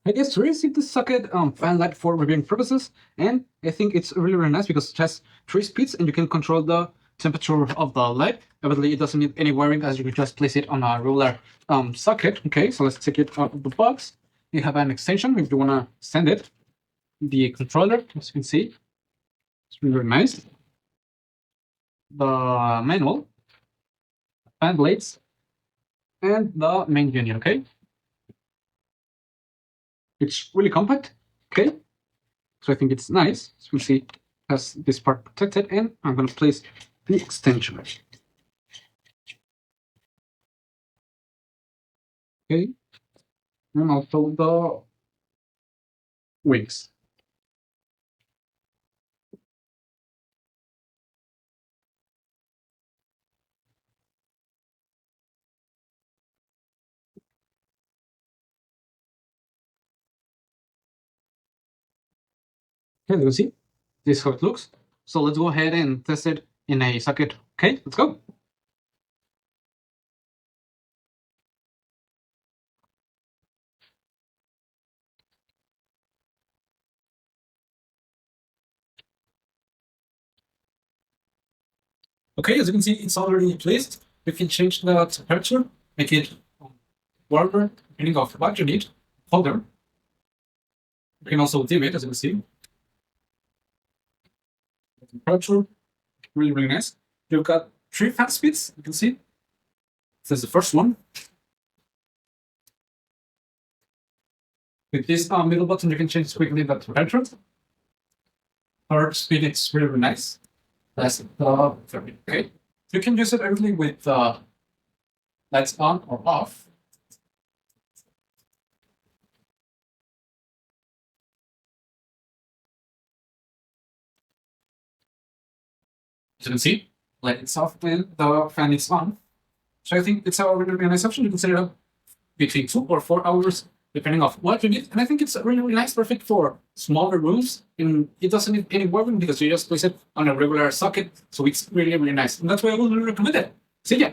I guess received this socket fan light for reviewing purposes, and I think it's really nice because it has 3 speeds and you can control the temperature of the light. Evidently, it doesn't need any wiring as you can just place it on a regular socket. Okay, so let's take it out of the box. You have an extension if you want to send it. The controller, as you can see, it's really nice. The manual, fan blades, and the main unit. Okay. It's really compact, okay? So I think it's nice. As you can see, it has this part protected, and I'm going to place the extension. Okay, and also the wings. Okay, you can see this is how it looks. So let's go ahead and test it in a socket. Okay, let's go. Okay, as you can see, it's already placed. You can change the temperature, make it warmer, depending on what you need, colder. You can also dim it, as you can see. Temperature, really nice. You've got 3 fan speeds, you can see. This is the first one. With this middle button, you can change quickly the temperature. Third speed, it's really nice. That's the third. Okay. You can use it directly with the lights on or off. As you can see, light is off and the fan is on. So I think it's a really nice option. You can set it up between 2 or 4 hours, depending on what you need. And I think it's really nice, perfect for smaller rooms. And it doesn't need any wiring because you just place it on a regular socket. So it's really nice. And that's why I would recommend it. See ya.